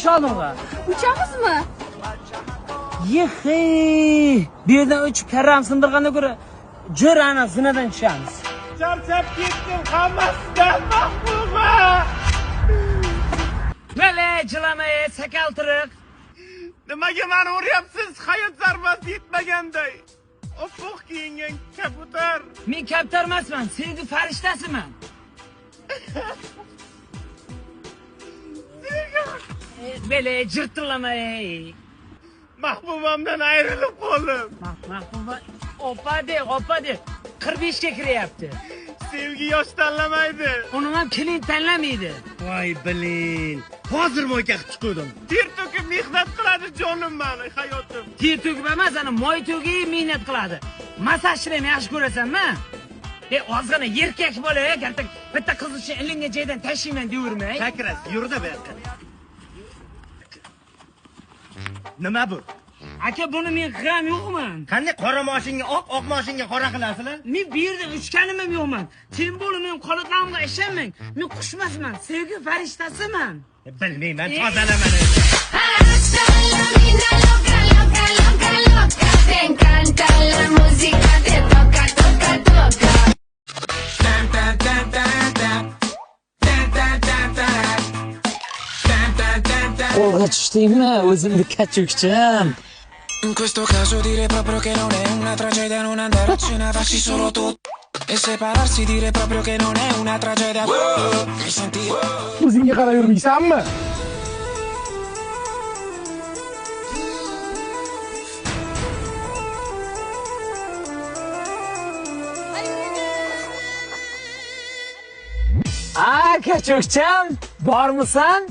Şalımga. Uçağımız mı? Yehi. Bir yerden uçup kerram sındırgana göre jör ana zinadan tushamiz. Charchab ketdim hammasidan mahbuma. Vele jilamay sakaltiriq. Nimaga meni uryapsiz? Hayot zarbasi yetmaganday. Oppoq kiyingan kabutar. Men kabutar emasman, sevgi farishtasiman. Vele jirtillamay. Mahbubamdan ayrilib qoldim. Mahbuba opa de 45 ga kiryapti. Sevgi yosh tanlamaydi. Uni ham kelin tanlamaydi. Voy bilin. Hozir moyka qilib chiqdim. Ter to'kib mehnat qiladi jonim meni, hayotim. Ter to'kib emas, ana moy to'kib mehnat qiladi. Masajchini ham yaxshi ko'rasanmi? Ozgina erkak bola, kaltak bitta qiz uchun ilingan joydan tashlayman devermay. Sakras, yurda bu yoqqa. Nima bu? Aka, buni men qilgam yo'qman. Qanday qora moshinga oq moshinga qora qilasizlar? Men bu yerda uchganim ham yo'qman. Sen bo'lib men qolatlarimga ishonmang. Men qushmasman, sevgi farishtasiman. Bilmayman, tozalaman. Te encanta la música, te toca, toca, toca. Qo'lga tushdingmi, o'zimni kachukcham? In questo caso dire proprio che non è una tragedia non andarcene a farci solo tu e separarsi dire proprio che non è una tragedia. Mi senti O'zingga qarab yurmaysanmi? Kachukcham, bormisan?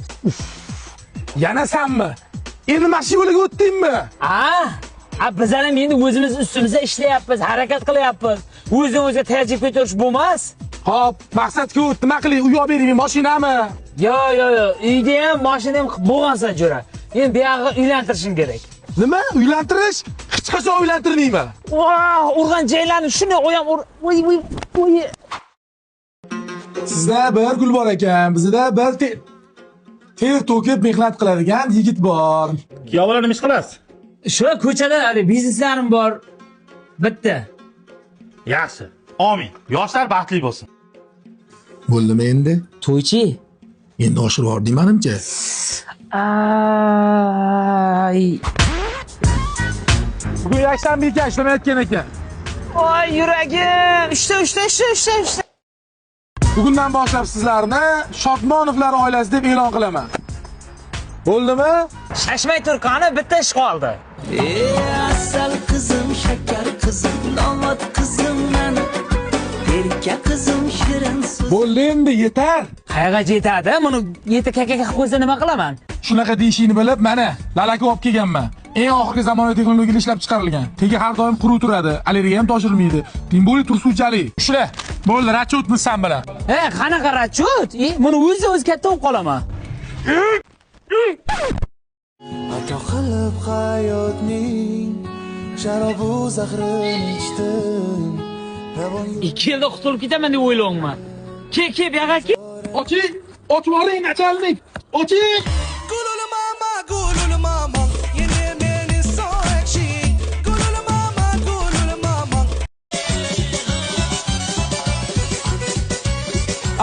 Yana sanmi? Endi mashinaga o'tdingmi? Biz ham endi o'zimiz ustimizda ishlayapmiz, harakat qilyapmiz. O'zingizga tajib ko'tarish bo'lmas? Xo'p, maqsadga o't, nima qiling? Uy olib bering, mashinami? Yo'q. Uyda ham, mashina ham bo'lgansan jo'ra. Endi bu yoqqa uylantirishim kerak. Nima? Uylantirish? Hech qachon uylantirmayman. Urgan joylarni shuni qo'yam. Voy. Sizda bir gul bor ekan, bizda bir ter to'kib mehnat qiladigan yigit bor. Kuyovalar nima ish qilasiz? Shu ko'chada bizneslarim bor. Bitta. Yaxshi. Amin. Yoshlar baxtli bo'lsin. Bo'ldimi endi? To'ychi. Endi oshirib yubordim menimcha. Bugun yakshanba ekan, ishlamayotgan ekan. Voy yuragim. Ishda. Bugundan boshlab sizlarni Shodmonovlar oilasi deb e'lon qilaman. Bo'ldimi? Shashmay Turkani bitta ish qoldi. Asal kızım, şeker kızım, damat kızım ben. Erkek kızım, şirin sus. Bo'ldi endi, yetar. Qayerga yetadi? Buni yeta kaka qilib qo'ysa nima qilaman? Shunaqa deyishingni bilib, mana lalaka olib kelganman. Eng oxirgi zamonaviy texnologiyalar ishlab chiqarilgan. Tegi har doim quruq turadi, allergiya ham toshirilmaydi. Teng bo'lib tursuvchalik. Ushla. Bo'ldi, rachotmiz sen bilan. Qanaqa rachot? Buni o'zi katta o'qib qolaman. Ato qilib hayotning sharobu zahrini ichdim. 2 yilda qutulib ketaman deb o'ylayapman. Kel, bu yoqqa kel. Oching, ochib yuboring, nachalnik. Oching. Gulul mama, yine meni so'rakshi. Gulul mama.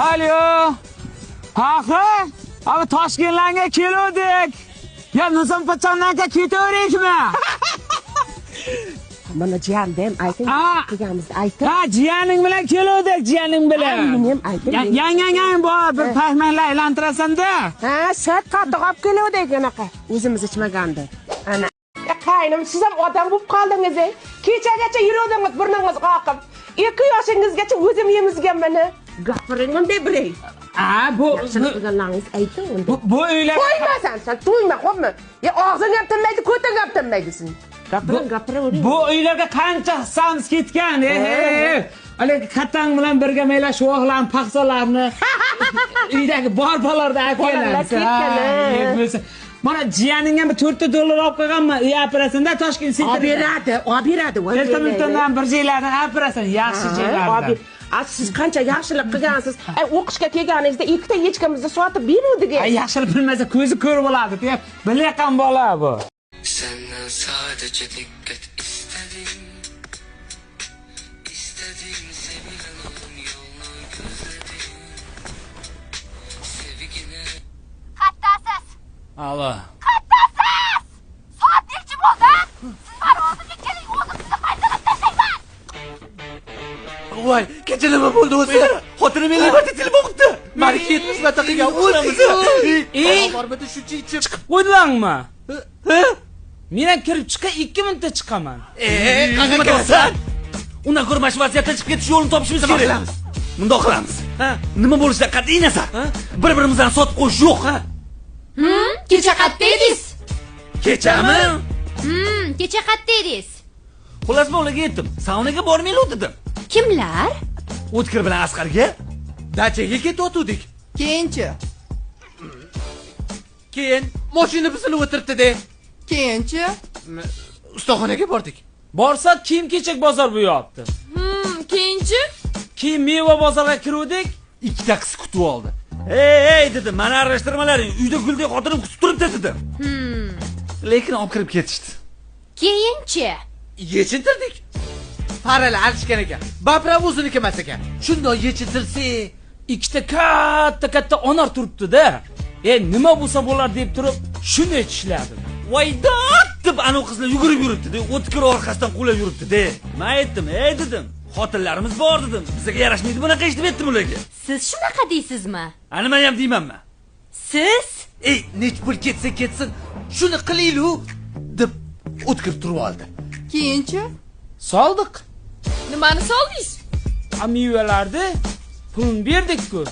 Alo. Abi Toshkentlarga keldik. Ya Nizompochondan ketaveraylikmi? Mana jiyandim ayting, kelganimizni ayting. Jiyaning bilan keldik, jiyaning bilan. Meni ham ayting. Yangang bor, bir paytmanlar aylantirasan-da. Shat qattiq olib keluvdik anaqa. O'zimiz ichmaganda. Ana. Qaynim, siz ham odam bo'lib qoldingiz. Kechagacha yuruvdingiz burningiz qoqib. 2 yoshingizgacha o'zim yemizganman. Gapiring unda biring. Bu qilganlaringiz ayting unda. Bu uylar To'ymasan, sen to'yma, xo'pmi? Og'zing ham tinmaydi, ko'ting ham tinmaydi sen. Gapiravering. Bu uylarga qancha hissamiz ketgan. Haligi katang bilan birga maylar shuvoqlarni, paxsalarni uydagi bor bolalarda aytganlar. Mana jiyaning ham $4 olib qo'yganman. Uy operatsiyada Toshkent sentrda. Olib beradi. Ertamintondan bir joylarni operatsiya yaxshi joylarda. Siz qancha yaxshilik qilgansiz. O'qishga kelganingizda ikkita echkamizni sotib beruvdik. Yaxshilik bilmasa ko'zi ko'r bo'ladi deb bilayotgan bola bu. Senden sadece dikkat istedim. İstedim sevilen olun yolunu gözledim. Sevgine Kattasiz. Alo. Kattasiz. Soat nechi bo'ldi? Siz meni o'zimga keling, o'zim sizni qaytarib tashlayman. Voy, kecha nima bo'ldi o'zi? Xotinim menga bir telefon qildi. Meni ketmish marta qilgan o'lamiz. Bormada shuncha ichib Chiqib qo'ydinglarmi? Men ham kirib chiqa 2 minutda chiqaman. qanaqa kelasan? Undan ko'ra mana shu vaziyatdan chiqib ketish yo'lini topishimiz kerak. Bundoq qilamiz. Nima bo'lishidan qat'iy nazar. Bir-birimizni sotib qo'yish yo'q, ha? Kecha qayerda edingiz? Kechami? Kecha qayerda edingiz? Xullas bolaga aytdim. Saunaga bormaylik dedim. Kimlar? O'tkir bilan Asqarga dachaga ketayotdik. Keyinchi? Keyin mashina buzilib o'tiribdi-da. Keyinchi? Ustaxonaga bordik. Borsa kiyim-kechak bozor bo'yapti. Keyinchi? Keyin meva bozorga kiruvdik. Ikkita qiz kutib oldi. Ey dedim, meni aralashtirmalaring, uyda guldek xotinim kutib turibdi dedim. Lekin olib kirib ketishdi. Keyinchi? Yechintirdik. Paralar alishgan ekan. Baprab o'ziniki emas ekan. Shundoq yechintirsa, Ikkita katta onar turibdi-da. Nima bo'lsa bo'lar deb turib, shuni tishladim. voydat deb ana qizlar yugurib yuribdi-da, o'tkir orqasidan qulab yuribdi-da. Men aytdim, ey dedim, xotinlarimiz bor dedim. Bizga yarashmaydi bunaqa ish deb aytdim ularga. Siz shunaqa deysizmi? Ana men ham deymanmi? Siz? Ey, nech pul ketsa ketsin, shuni qilaylik deb o'tkir turib oldi. Keyinchi? Soldik. Nimani soldingiz? Mevalarni pulni berdik-ku.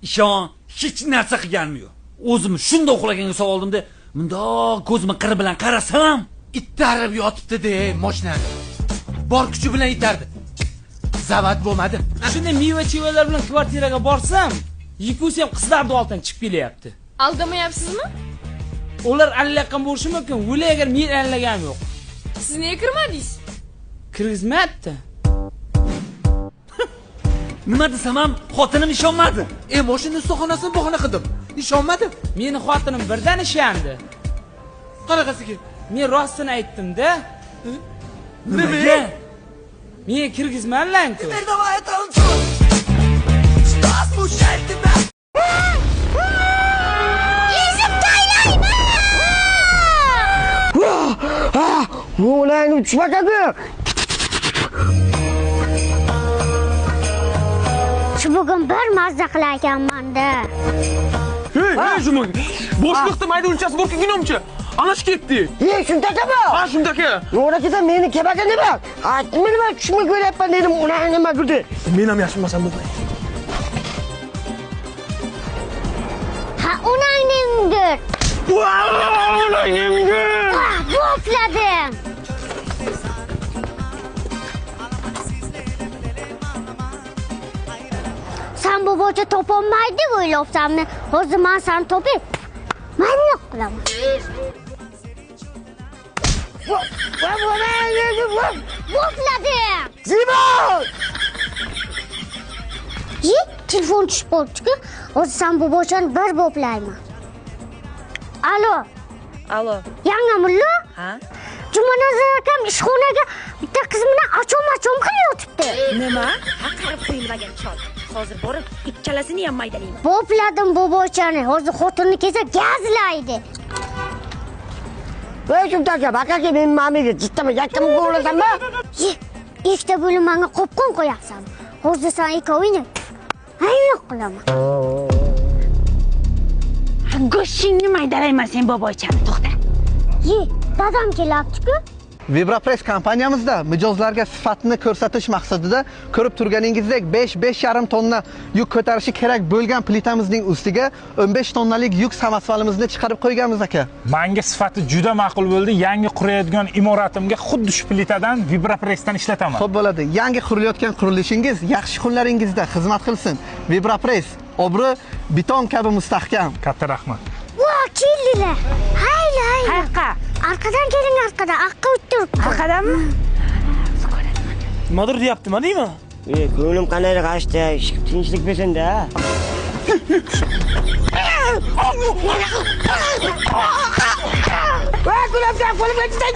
Ishon, hech narsa qilganim yo'q. O'zim shunda uxlaganga soldimda, bundoq ko'zimni qiri bilan qarasam, ittarib yotibdi-da, mashinani. Bor kuchi bilan itardi. Zavat bo'lmadi. Shunda meva-chevalar bilan kvartiraga borsam, Yikusi ham qizlarni oldidan chiqib kelyapti. Aldamayapsizmi? Ular allayotgan bo'lishi mumkin. O'la agar men allaganim yo'q. Siz nega kirmadingiz? Kirgizmayapti. Nima desam ham xotinim ishonmadi. Mashina ustaxonasini bahona qildim. Ishonmadi. Meni xotinim birdan ishondi. Qanaqasiga? Men rostini aytdim-da. Nimaga? Men kirgizmanlar-ku. Ulan uçmakadı. Shu bugun bir mazza qilarkanman-da. Hey, şunu. Boşlukta mayda ulçası borki günümçü. Anaş ketdi. Şundaki mi? Ha, şundaki. Oraki da meni kebaga nima? Aytdim nima tushmi ko'ryapman dedim, ular nima qildi? Men ham yashirmasam bo'lmaydi. Ha, onangdir. Bo'pladim. Sen bu boca topolmaydi o'ylabsanmi? Hozir men sen topib. Men yo'q qilaman. Bo'pladim. Zibon! Telefon tushib qolibdi-ku. Hozir sen bu bochani bir bo'playman. Alo. Alo. Yangi mullo? Ha? Jumanazar akam ishxonaga bitta qiz bilan achom qilyotibdi. Nima? Qarib qo'yilmagan chol. Hozir borib ikkalasini ham maydalayman. Bo'pladim bu bochani. Hozir xotinni kelsa gazlaydi. Voy shundaki, bakaki men mamiga jittami yakkamga o'rlasanmi? Ikkita bo'limanga qopqon qo'yapsan. Hozir sen ikkovingni yo'q qilaman. Go'shtingni maydalayman sen boboychani, to'xta. Dadam kelyapti-ku. Vibrapress kompaniyamizda mijozlarga sifatni ko'rsatish maqsadida ko'rib turganingizdek 5-5,5 tonna yuk ko'tarishi kerak bo'lgan plitamizning ustiga 15 tonnalik yuk samosvalimizni chiqarib qo'yganmiz aka. Menga sifati juda ma'qul bo'ldi. Yangi qurayotgan imoratimga xuddi shu plitadan Vibrapressdan ishlataman. Xo'p bo'ladi. Yangi qurilayotgan qurilishingiz yaxshi kunlaringizda xizmat qilsin. Vibrapress obro' beton kabi mustahkam. Katta rahmat. Voh, keldilar. Hayla. Qayerqa? Arqadan keling, arqadan. Aqqa o'ttirib. Arqadanmi? Nimadir deyaptimi, deymi? Ko'nglim qanday g'ashti, tinchlik bersin-da. Va, Gulamjon, qo'limga tutay,